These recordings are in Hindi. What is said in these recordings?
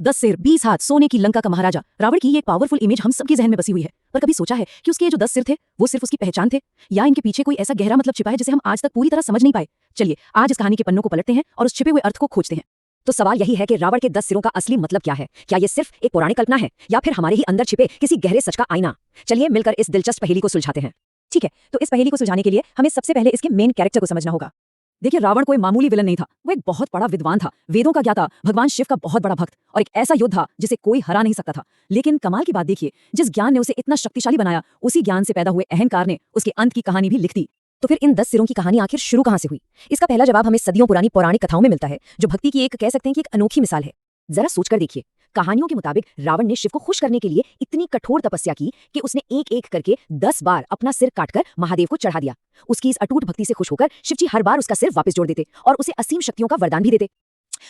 10 सिर 20 हाथ सोने की लंका का महाराजा रावण की ये एक पावरफुल इमेज हम सबके जहन में बसी हुई है। पर कभी सोचा है कि उसके ये जो 10 सिर थे वो सिर्फ उसकी पहचान थे या इनके पीछे कोई ऐसा गहरा मतलब छिपा है जिसे हम आज तक पूरी तरह समझ नहीं पाए। चलिए आज इस कहानी के पन्नों को पलटते हैं और उस छिपे हुए अर्थ को खोजते हैं। तो सवाल यही है कि रावण के 10 सिरों का असली मतलब क्या है। क्या ये सिर्फ एक पौराणिक कल्पना है या फिर हमारे ही अंदर छिपे किसी गहरे सच का आईना। चलिए मिलकर इस दिलचस्प पहेली को सुलझाते हैं। ठीक है, तो इस पहेली को सुलझाने के लिए हमें सबसे पहले इसके मेन कैरेक्टर को समझना होगा। देखिए, रावण कोई मामूली विलन नहीं था। वो एक बहुत बड़ा विद्वान था, वेदों का ज्ञाता, भगवान शिव का बहुत बड़ा भक्त और एक ऐसा योद्धा जिसे कोई हरा नहीं सकता था। लेकिन कमाल की बात देखिए, जिस ज्ञान ने उसे इतना शक्तिशाली बनाया, उसी ज्ञान से पैदा हुए अहंकार ने उसके अंत की कहानी भी लिख दी। तो फिर इन 10 सिरों की कहानी आखिर शुरू कहां से हुई? इसका पहला जवाब हमें सदियों पुरानी पौराणिक कथाओं में मिलता है, जो भक्ति की एक कह सकते हैं कि एक अनोखी मिसाल है। जरा सोचकर देखिए, कहानियों के मुताबिक रावण ने शिव को खुश करने के लिए इतनी कठोर तपस्या की कि उसने एक एक करके 10 बार अपना सिर काटकर महादेव को चढ़ा दिया। उसकी इस अटूट भक्ति से खुश होकर शिवजी हर बार उसका सिर वापस जोड़ देते और उसे असीम शक्तियों का वरदान भी देते।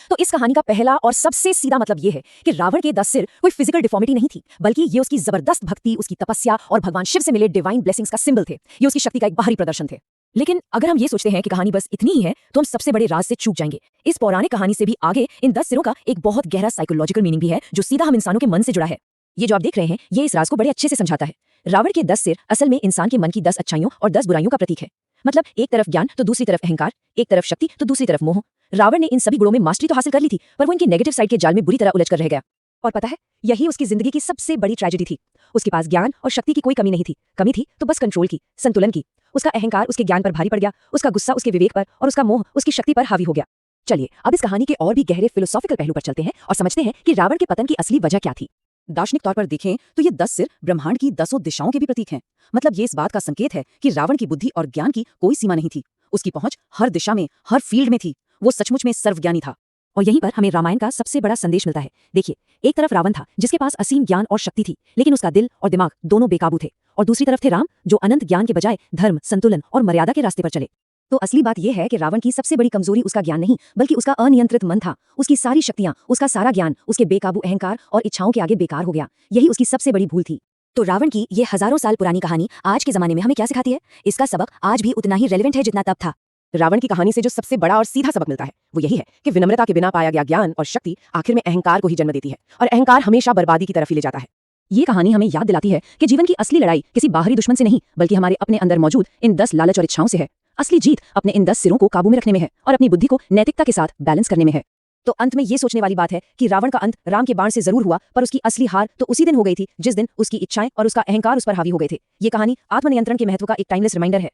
तो इस कहानी का पहला और सबसे सीधा मतलब यह है कि रावण के 10 सिर कोई फिजिकल डिफॉर्मिटी नहीं थी, बल्कि ये उसकी जबरदस्त भक्ति, उसकी तपस्या और भगवान शिव से मिले डिवाइन ब्लेसिंग्स का सिंबल थे। ये उसकी शक्ति का एक बाहरी प्रदर्शन थे। लेकिन अगर हम ये सोचते हैं कि कहानी बस इतनी ही है, तो हम सबसे बड़े राज से चूक जाएंगे। इस पौराणिक कहानी से भी आगे इन 10 सिरों का एक बहुत गहरा साइकोलॉजिकल मीनिंग भी है, जो सीधा हम इंसानों के मन से जुड़ा है। ये जो आप देख रहे हैं, ये इस राज को बड़े अच्छे से समझाता है। रावण के 10 सिर असल में इंसान के मन की 10 अच्छाइयों और 10 बुराइयों का प्रतीक है। मतलब एक तरफ ज्ञान तो दूसरी तरफ अहंकार, एक तरफ शक्ति तो दूसरी तरफ मोह। रावण ने इन सभी गुणों में मास्टरी तो हासिल कर ली थी, पर वो इनकी नेगेटिव साइड के जाल में बुरी तरह उलझ कर रह गया। और पता है, यही उसकी जिंदगी की सबसे बड़ी ट्रेजेडी थी। उसके पास ज्ञान और शक्ति की कोई कमी नहीं थी। कमी थी तो बस कंट्रोल की, संतुलन की। उसका अहंकार उसके ज्ञान पर भारी पड़ गया, उसका गुस्सा उसके विवेक पर और उसका मोह उसकी शक्ति पर हावी हो गया। चलिए अब इस कहानी के और भी गहरे फिलोसॉफिकल पहलू पर चलते हैं और समझते हैं कि रावण के पतन की असली वजह क्या थी। दार्शनिक तौर पर देखें तो ये 10 सिर ब्रह्मांड की 10 दिशाओं के भी प्रतीक हैं। मतलब ये इस बात का संकेत है कि रावण की बुद्धि और ज्ञान की कोई सीमा नहीं थी। उसकी पहुंच हर दिशा में, हर फील्ड में थी। वो सचमुच में सर्वज्ञानी था। और यहीं पर हमें रामायण का सबसे बड़ा संदेश मिलता है। देखिए, एक तरफ रावण था जिसके पास असीम ज्ञान और शक्ति थी, लेकिन उसका दिल और दिमाग दोनों बेकाबू थे। और दूसरी तरफ थे राम, जो अनंत ज्ञान के बजाय धर्म, संतुलन और मर्यादा के रास्ते पर चले। तो असली बात यह है कि रावण की सबसे बड़ी कमजोरी उसका ज्ञान नहीं, बल्कि उसका अनियंत्रित मन था। उसकी सारी शक्तियां, उसका सारा ज्ञान उसके बेकाबू अहंकार और इच्छाओं के आगे बेकार हो गया। यही उसकी सबसे बड़ी भूल थी। तो रावण की ये हजारों साल पुरानी कहानी आज के जमाने में हमें क्या सिखाती है? इसका सबक आज भी उतना ही रेलेवेंट है जितना तब था। रावण की कहानी से जो सबसे बड़ा और सीधा सबक मिलता है वो यही है कि विनम्रता के बिना पाया गया ज्ञान और शक्ति आखिर में अहंकार को ही जन्म देती है, और अहंकार हमेशा बर्बादी की तरफ ही ले जाता है। ये कहानी हमें याद दिलाती है कि जीवन की असली लड़ाई किसी बाहरी दुश्मन से नहीं, बल्कि हमारे अपने अंदर मौजूद इन 10 लालच और इच्छाओं से है। असली जीत अपने इन 10 सिरों को काबू में रखने में है और अपनी बुद्धि को नैतिकता के साथ बैलेंस करने में है। तो अंत में ये सोचने वाली बात है कि रावण का अंत राम के बाण से जरूर हुआ, पर उसकी असली हार तो उसी दिन हो गई थी जिस दिन उसकी इच्छाएं और उसका अहंकार उस पर हावी हो गए थे। ये कहानी आत्मनियंत्रण के महत्व का एक टाइमलेस रिमाइंडर है।